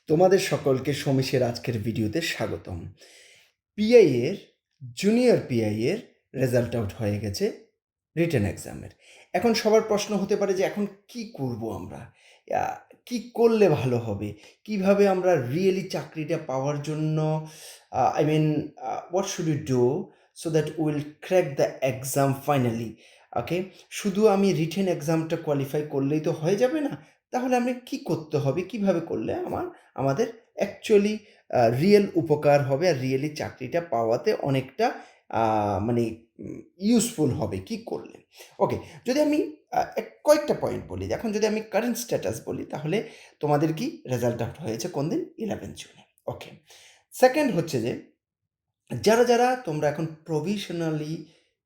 তোমাদের সকলকে সমীশের আজকের ভিডিওতে স্বাগতম। পিআই এর জুনিয়র পিআই এর রেজাল্ট আউট হয়ে গেছে রিটেন এক্সামের। এখন সবার প্রশ্ন হতে পারে যে এখন কি করব আমরা, কি করলে ভালো হবে, কিভাবে আমরা রিয়েলি চাকরিটা পাওয়ার জন্য I mean what should you do so that will crack the exam finally. Okay, শুধু আমি রিটেন এক্সামটা কোয়ালিফাই করলেই তো হয়ে যাবে না, তাহলে আমি কি করতে হবে, কিভাবে করলে আমাদের অ্যাকচুয়ালি রিয়েল উপকার হবে আর রিয়েলি চাকরিটা পাওয়াতে অনেকটা মানে ইউজফুল হবে কি করলে। ওকে, যদি আমি কয়েকটা পয়েন্ট বলি, এখন যদি আমি কারেন্ট স্ট্যাটাস বলি তাহলে তোমাদের কি রেজাল্ট আউট হয়েছে কোন দিন? 11 জুনে। ওকে, সেকেন্ড হচ্ছে যে যারা যারা তোমরা এখন প্রভিশনালি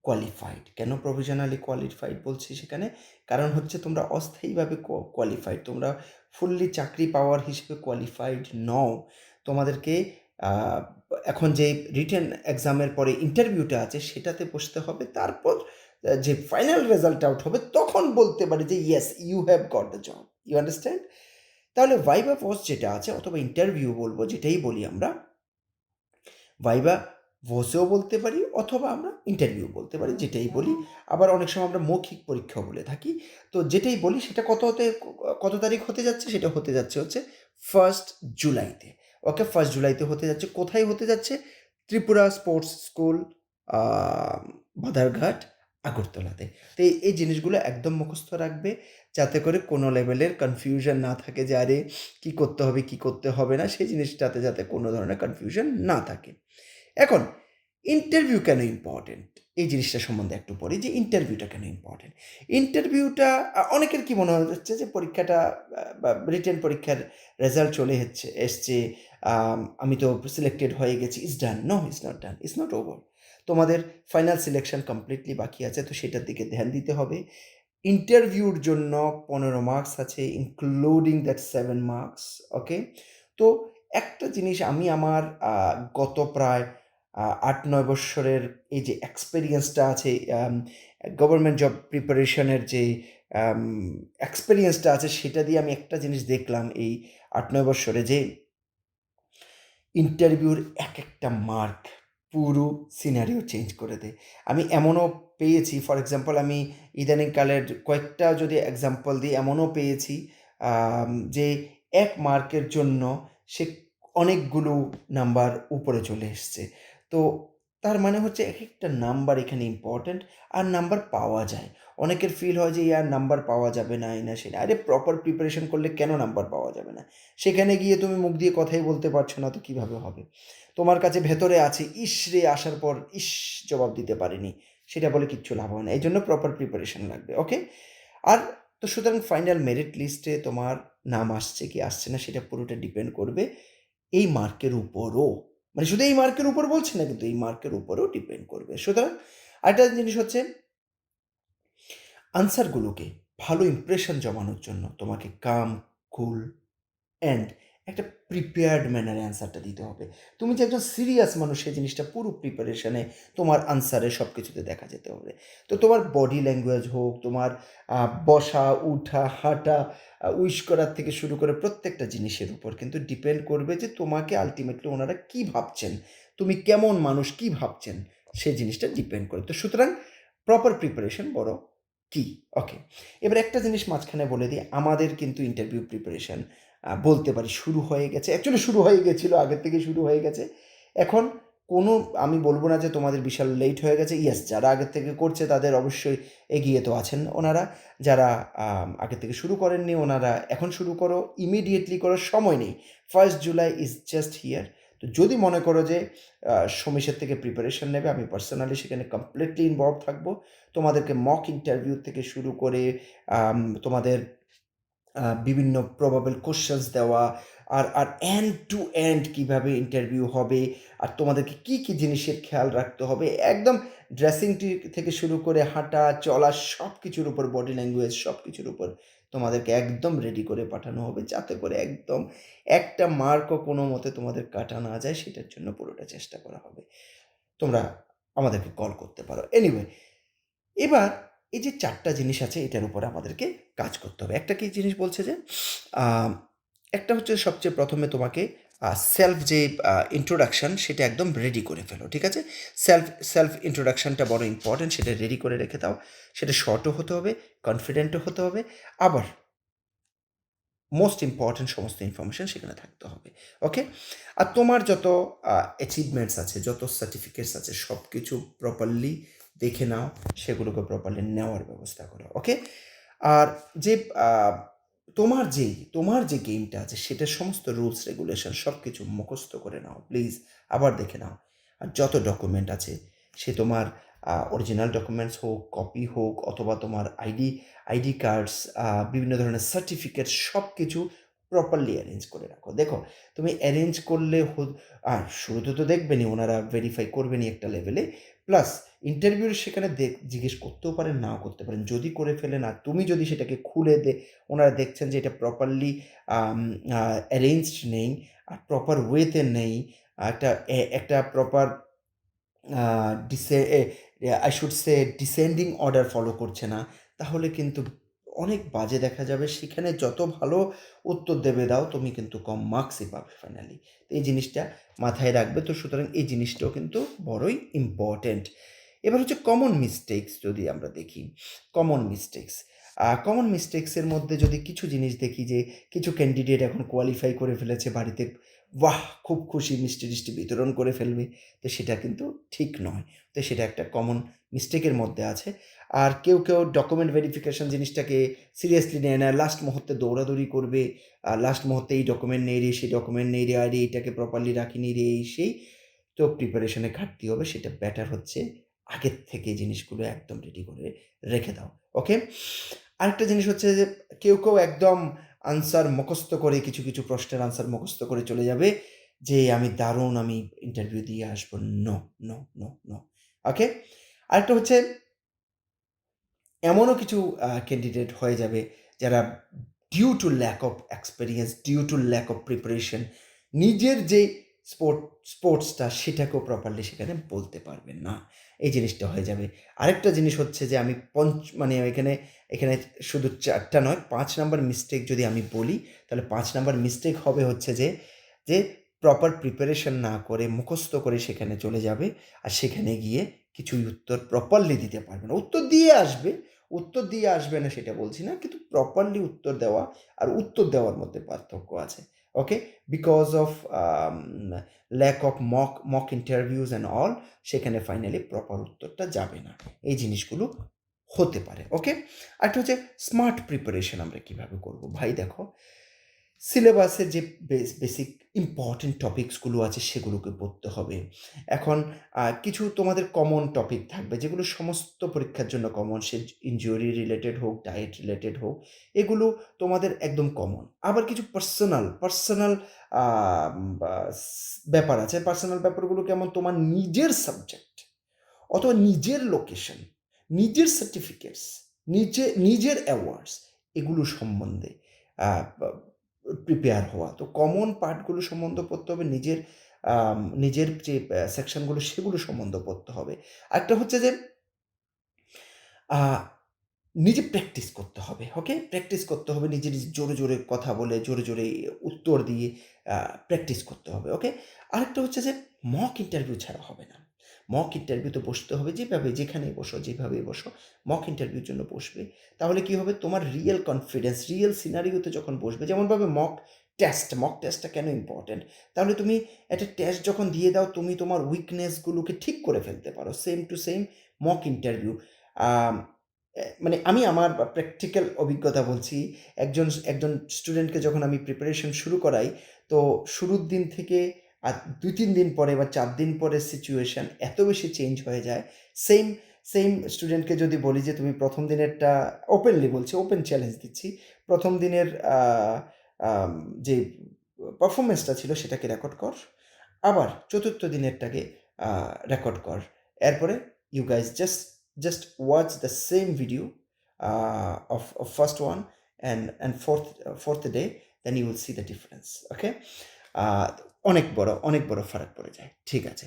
কোয়ালিফাইড, কেন প্রভিশনালি কোয়ালিফাইড বলছি সেখানে কারণ হচ্ছে তোমরা অস্থায়ীভাবে কোয়ালিফাইড, তোমরা ফুললি চাকরি পাওয়ার হিসেবে কোয়ালিফাইড নও। তোমাদেরকে এখন যে রিটেন এক্সামের পরে ইন্টারভিউটা আছে সেটাতে বসতে হবে, তারপর যে ফাইনাল রেজাল্ট আউট হবে তখন বলতে পারি যে yes you have got the job. You understand? তাহলে ভাইবা পোস্ট যেটা আছে অথবা ইন্টারভিউ বলবো, যেটাই বলি আমরা, ভাইবা ভয়েসেও বলতে পারি অথবা আমরা ইন্টারভিউ বলতে পারি, যেটাই বলি। আবার অনেক সময় আমরা মৌখিক পরীক্ষাও বলে থাকি। তো যেটাই বলি সেটা কত তারিখ হতে যাচ্ছে? সেটা হতে যাচ্ছে হচ্ছে 1 জুলাইতে। ওকে, 1 জুলাইতে হতে যাচ্ছে। কোথায় হতে যাচ্ছে? ত্রিপুরা স্পোর্টস স্কুল, বাধারঘাট, আগরতলাতে। তো এই জিনিসগুলো একদম মুখস্থ রাখবে, যাতে করে কোনো লেভেলের কনফিউশন না থাকে যে আরে কী করতে হবে কী করতে হবে না, সেই জিনিসটাতে যাতে কোনো ধরনের কনফিউশন না থাকে। এখন ইন্টারভিউ কেন ইম্পর্টেন্ট, এই জিনিসটা সম্বন্ধে একটু পড়ি যে ইন্টারভিউটা কেন ইম্পর্টেন্ট। ইন্টারভিউটা অনেকের কি মনে হচ্ছে যে পরীক্ষাটা বা রিটেন পরীক্ষার রেজাল্ট চলে এসছে, আমি তো সিলেক্টেড হয়ে গেছি, is done. No, is not done, is not over. তোমাদের ফাইনাল সিলেকশন কমপ্লিটলি বাকি আছে, তো সেটার দিকে ধ্যান দিতে হবে। ইন্টারভিউর জন্য 15 মার্কস আছে, ইনক্লুডিং দ্যাট 7 মার্কস। ওকে, তো একটা জিনিস আমি আমার গত প্রায় 8-9 বৎসরের এই যে এক্সপেরিয়েন্সটা আছে, গভর্নমেন্ট জব প্রিপারেশনের যে এক্সপেরিয়েন্সটা আছে, সেটা দিয়ে আমি একটা জিনিস দেখলাম এই 8-9 বৎসরে, যে ইন্টারভিউর এক একটা মার্ক পুরো সিনারিও চেঞ্জ করে দেয়। আমি এমনও পেয়েছি, ফর এক্সাম্পল আমি ইদানিংকালের কয়েকটা যদি এক্সাম্পল দিই, এমনও পেয়েছি যে 1 মার্কের জন্য সে অনেকগুলো নাম্বার উপরে চলে এসছে। তো তার মানে হচ্ছে একেকটা নাম্বার এখানে ইম্পর্ট্যান্ট, আর নাম্বার পাওয়া যায়। অনেকের ফিল হয় যে ইয়ার নাম্বার পাওয়া যাবে না, এই না সেই না। আরে প্রপার প্রিপারেশন করলে কেন নাম্বার পাওয়া যাবে না? সেখানে গিয়ে তুমি মুখ দিয়ে কথাই বলতে পারছো না, তো কীভাবে হবে? তোমার কাছে ভেতরে আছে ইস রে, আসার পর ইস জবাব দিতে পারিনি, সেটা বলে কিচ্ছু লাভ হয় না। এই জন্য প্রপার প্রিপারেশন লাগবে। ওকে, আর তো সুতরাং ফাইনাল মেরিট লিস্টে তোমার নাম আসছে কি আসছে না সেটা পুরোটা ডিপেন্ড করবে এই মার্কের উপরও। মানে শুধু এই মার্কের উপর বলছি না, কিন্তু এই মার্কের উপরেও ডিপেন্ড করবে। সুতরাং আরেকটা জিনিস হচ্ছে, আনসারগুলোকে ভালো ইমপ্রেশন জমানোর জন্য তোমাকে কাম, কুল অ্যান্ড একটা প্রিপেয়ার্ড ম্যানারে অ্যান্সারটা দিতে হবে। তুমি যে একজন সিরিয়াস মানুষ, সেই জিনিসটা পুরো প্রিপারেশনে তোমার আনসারে সব কিছুতে দেখা যেতে হবে। তো তোমার বডি ল্যাঙ্গুয়েজ হোক, তোমার বসা, উঠা, হাঁটা, উইশ করার থেকে শুরু করে প্রত্যেকটা জিনিসের উপর কিন্তু ডিপেন্ড করবে যে তোমাকে আলটিমেটলি ওনারা কী ভাবছেন, তুমি কেমন মানুষ, কী ভাবছেন, সেই জিনিসটা ডিপেন্ড করে। তো সুতরাং প্রপার প্রিপারেশন বড় কি। ওকে, এবার একটা জিনিস মাঝখানে বলে দিই, আমাদের কিন্তু ইন্টারভিউ প্রিপারেশন বলতে পারি শুরু হয়ে গেছে। অ্যাকচুয়ালি শুরু হয়ে গেছিলো, আগের থেকে শুরু হয়ে গেছে। এখন কোনো আমি বলবো না যে তোমাদের বিশাল লেট হয়ে গেছে। ইয়েস, যারা আগের থেকে করছে তাদের অবশ্যই এগিয়ে তো আছেন ওনারা। যারা আগের থেকে শুরু করেননি ওনারা এখন শুরু করো, ইমিডিয়েটলি করো, সময় নেই। 1 জুলাই ইজ জাস্ট হিয়ার। তো যদি মনে করো যে সমীশের থেকে প্রিপারেশন নেবে, আমি পার্সোনালি সেখানে কমপ্লিটলি ইনভলভ থাকবো। তোমাদেরকে মক ইন্টারভিউ থেকে শুরু করে তোমাদের বিভিন্ন প্রবাবল কোশ্চেন্স দেওয়া, আর এন্ড টু এন্ড কীভাবে ইন্টারভিউ হবে, আর তোমাদেরকে কী কী জিনিসের খেয়াল রাখতে হবে, একদম ড্রেসিং থেকে শুরু করে হাঁটা চলা সব কিছুর উপর, বডি ল্যাঙ্গুয়েজ সব কিছুর উপর তোমাদেরকে একদম রেডি করে পাঠানো হবে, যাতে করে একদম একটা মার্কও কোনো মতে তোমাদের কাটা না যায়, সেটার জন্য পুরোটা চেষ্টা করা হবে। তোমরা আমাদেরকে কল করতে পারো। এনিওয়ে, এবার এই যে 4টা জিনিস আছে এটার উপরে আমাদেরকে কাজ করতে হবে। একটা কি জিনিস বলছে যে একটা হচ্ছে সবচেয়ে প্রথমে তোমাকে সেলফ যে ইন্ট্রোডাকশান সেটা একদম রেডি করে ফেলো, ঠিক আছে? সেলফ ইন্ট্রোডাকশানটা বড় ইম্পর্ট্যান্ট, সেটা রেডি করে রেখে দাও। সেটা শর্টও হতে হবে, কনফিডেন্টও হতে হবে, আবার মোস্ট ইম্পর্ট্যান্ট সমস্ত ইনফরমেশান সেখানে থাকতে হবে, ওকে? আর তোমার যত অ্যাচিভমেন্টস আছে, যত সার্টিফিকেটস আছে, সব কিছু প্রপারলি দেখে নাও, সেগুলোকে প্রপারলি নেওয়ার ব্যবস্থা করো, ওকে? আর যে তোমার যে গেমটা আছে সেটার সমস্ত রুলস রেগুলেশন সব কিছু মুখস্থ করে নাও প্লিজ, আবার দেখে নাও। আর যত ডকুমেন্ট আছে, সে তোমার অরিজিনাল ডকুমেন্টস হোক, কপি হোক, অথবা তোমার আইডি কার্ডস, বিভিন্ন ধরনের সার্টিফিকেট, সব কিছু প্রপারলি অ্যারেঞ্জ করে রাখো। দেখো, তুমি অ্যারেঞ্জ করলে আর শুরুতে তো দেখবেনই, ওনারা ভেরিফাই করবেনই একটা লেভেলে, প্লাস ইন্টারভিউর সেখানে জিজ্ঞেস করতেও পারেন, নাও করতে পারেন। যদি করে ফেলেন আর তুমি যদি সেটাকে খুলে ওনারা দেখছেন যে এটা প্রপারলি অ্যারেঞ্জড নেই, আর প্রপার ওয়েতে নেই, একটা proper I should say descending order follow করছে না, তাহলে কিন্তু অনেক বাজে দেখা যাবে। সেখানে যত ভালো উত্তর দেবে দাও, তুমি কিন্তু কম মার্কসই পাবে ফাইনালি। তো এই জিনিসটা মাথায় রাখবে। তো সুতরাং এই জিনিসটাও কিন্তু বড়ই ইম্পর্ট্যান্ট। এবার হচ্ছে কমন মিস্টেক্স যদি আমরা দেখি, কমন মিস্টেক্সের মধ্যে যদি কিছু জিনিস দেখি যে কিছু ক্যান্ডিডেট এখন কোয়ালিফাই করে ফেলেছে, বাড়িতে বাহ খুব খুশি, মিষ্টি টিষ্টি বিতরণ করে ফেলবে, তো সেটা কিন্তু ঠিক নয়। তো সেটা একটা কমন মিস্টেকের মধ্যে আছে। আর কেউ ডকুমেন্ট ভেরিফিকেশন জিনিসটাকে সিরিয়াসলি নেয় না, লাস্ট মুহূর্তে দৌড়াদৌড়ি করবে, লাস্ট মুহূর্তে এই ডকুমেন্ট নেই রে, সেই ডকুমেন্ট নেই রে, আরে এটাকে প্রপারলি রাখিনি রে, এই সেই। তো প্রিপারেশনে ঘাটতি হবে। সেটা বেটার হচ্ছে আগের থেকে জিনিসগুলো একদম রেডি করে রেখে দাও, ওকে? আরেকটা জিনিস হচ্ছে যে কেউ একদম আনসার মুখস্থ করে, কিছু প্রশ্নের আনসার মুখস্থ করে চলে যাবে যে আমি দারুণ, আমি ইন্টারভিউ দিয়ে আসবো। No, no, no, no, okay? আরেকটা হচ্ছে এমনও কিছু ক্যান্ডিডেট হয়ে যাবে যারা due to lack of experience, due to lack of preparation, নিজের যে স্পোর্টসটা সেটাকেও প্রপারলি সেখানে বলতে পারবেন না। এই জিনিসটা হয়ে যাবে। আরেকটা জিনিস হচ্ছে যে আমি মানে এখানে শুধু ৪ টা নয়, ৫ নাম্বার মিস্টেক যদি আমি বলি, তাহলে ৫ নাম্বার মিস্টেক হবে হচ্ছে যে প্রপার প্রিপারেশন না করে, মুখস্থ করে সেখানে চলে যাবে, আর সেখানে গিয়ে কিছুই উত্তর প্রপারলি দিতে পারবে না। উত্তর দিয়ে আসবে না সেটা বলছি না, কিন্তু প্রপারলি উত্তর দেওয়া আর উত্তর দেওয়ার মধ্যে পার্থক্য আছে, okay? Because of lack of mock interviews and all, সেখানে ফাইনালি প্রপার উত্তরটা যাবে না। এই জিনিসগুলো হতে পারে, ওকে? আরেকটা হচ্ছে স্মার্ট প্রিপারেশন আমরা কীভাবে করবো। ভাই দেখো, সিলেবাসের যে বেসিক ইম্পর্টেন্ট টপিকসগুলো আছে সেগুলোকে পড়তে হবে। এখন কিছু তোমাদের কমন টপিক থাকবে যেগুলো সমস্ত পরীক্ষার জন্য কমন, সে ইনজুরি রিলেটেড হোক, ডায়েট রিলেটেড হোক, এগুলো তোমাদের একদম কমন। আবার কিছু পার্সোনাল ব্যাপার আছে। পার্সোনাল ব্যাপারগুলো কেমন, তোমার নিজের সাবজেক্ট অথবা নিজের লোকেশন, নিজের সার্টিফিকেটস, নিজের অ্যাওয়ার্ডস, এগুলো সম্বন্ধে প্রিপেয়ার হওয়া। তো কমন পার্টগুলো সম্বন্ধে পড়তে হবে, নিজের যে সেকশনগুলো সেগুলো সম্বন্ধে পড়তে হবে। আরেকটা হচ্ছে যে নিজে প্র্যাকটিস করতে হবে, ওকে? প্র্যাকটিস করতে হবে, নিজে জোরে কথা বলে, জোরে উত্তর দিয়ে প্র্যাকটিস করতে হবে, ওকে? আরেকটা হচ্ছে যে মক ইন্টারভিউ ছাড়া হবে না। মক ইন্টারভিউতে বসতে হবে, যেখানেই বসো, যেভাবেই বসো, মক ইন্টারভিউর জন্য বসবে। তাহলে কী হবে, তোমার রিয়েল কনফিডেন্স, রিয়েল সিনারিওতে যখন বসবে, যেমনভাবে মক টেস্টটা কেন ইম্পর্ট্যান্ট, তাহলে তুমি একটা টেস্ট যখন দিয়ে দাও, তুমি তোমার উইকনেসগুলোকে ঠিক করে ফেলতে পারো। Same to same mock interview. মানে আমি আমার প্র্যাকটিক্যাল অভিজ্ঞতা বলছি। একজন স্টুডেন্টকে যখন আমি প্রিপারেশন শুরু করাই, তো শুরুর দিন থেকে আর ২-৩ দিন পরে বা ৪ দিন পরে সিচুয়েশান এত বেশি চেঞ্জ হয়ে যায়। সেম সেম স্টুডেন্টকে যদি বলি যে তুমি প্রথম দিনেরটা, ওপেনলি বলছি, ওপেন চ্যালেঞ্জ দিচ্ছি, প্রথম দিনের যে পারফরমেন্সটা ছিল সেটাকে রেকর্ড কর, আবার চতুর্থ দিনেরটাকে রেকর্ড কর। এরপরে you guys just watch the same video of first one and fourth day, then you will see the difference, okay? অনেক বড় ফারাক পড়ে যায়, ঠিক আছে?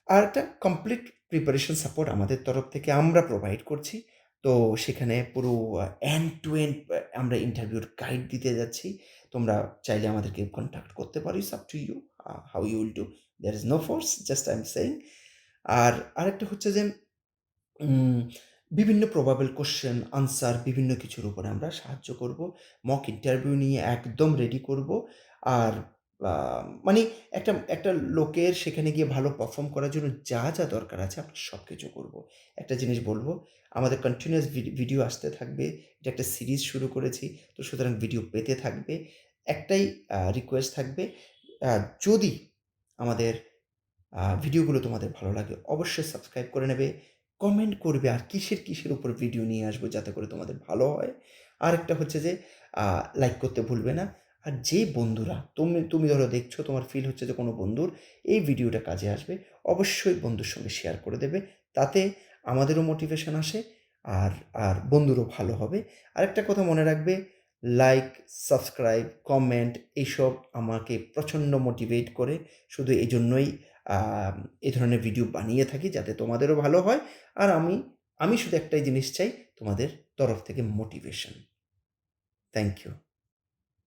আর একটা কমপ্লিট প্রিপারেশন সাপোর্ট আমাদের তরফ থেকে আমরা প্রোভাইড করছি। তো সেখানে পুরো এন্ড টু এন্ড আমরা ইন্টারভিউর গাইড দিতে যাচ্ছি। তোমরা চাইলে আমাদেরকে কনট্যাক্ট করতে পারো। It's up to you how you will do. There is no force, just I am saying. আর আরেকটা হচ্ছে যে উম বিভিন্ন প্রবাবল কোয়েশ্চেন, আনসার বিভিন্ন কিছুর উপরে আমরা সাহায্য করব। মক ইন্টারভিউ নিয়ে একদম রেডি করব। আর আ মানে একটা একটা লোকের সেখানে গিয়ে ভালো পারফর্ম করার জন্য যা দরকার আছে আমরা সবকিছু করব। একটা জিনিস বলব, আমাদের কন্টিনিউয়াস ভিডিও আসতে থাকবে। এটা একটা সিরিজ শুরু করেছি। তো সুতরাং ভিডিও পেতে থাকবে। একটাই রিকোয়েস্ট থাকবে, আ যদি আমাদের ভিডিওগুলো তোমাদের ভালো লাগে অবশ্যই সাবস্ক্রাইব করে নেবে, কমেন্ট করবে আর কিসের উপর ভিডিও নিয়ে আসবো যাতে করে তোমাদের ভালো হয়। আরেকটা হচ্ছে যে লাইক করতে ভুলবে না। আর যে বন্ধুরা তুমি ধরো দেখছো, তোমার ফিল হচ্ছে যে কোনো বন্ধুর এই ভিডিওটা কাজে আসবে, অবশ্যই বন্ধুর সঙ্গে শেয়ার করে দেবে। তাতে আমাদেরও মোটিভেশন আসে, আর আর বন্ধুরও ভালো হবে। আরেকটা কথা মনে রাখবে, লাইক, সাবস্ক্রাইব, কমেন্ট এইসব আমাকে প্রচণ্ড মোটিভেট করে। শুধু এজন্যই আ এ ধরনের ভিডিও বানিয়ে থাকি যাতে তোমাদেরও ভালো হয়। আর আমি শুধু একটাই জিনিস চাই, তোমাদের তরফ থেকে মোটিভেশন। Thank you.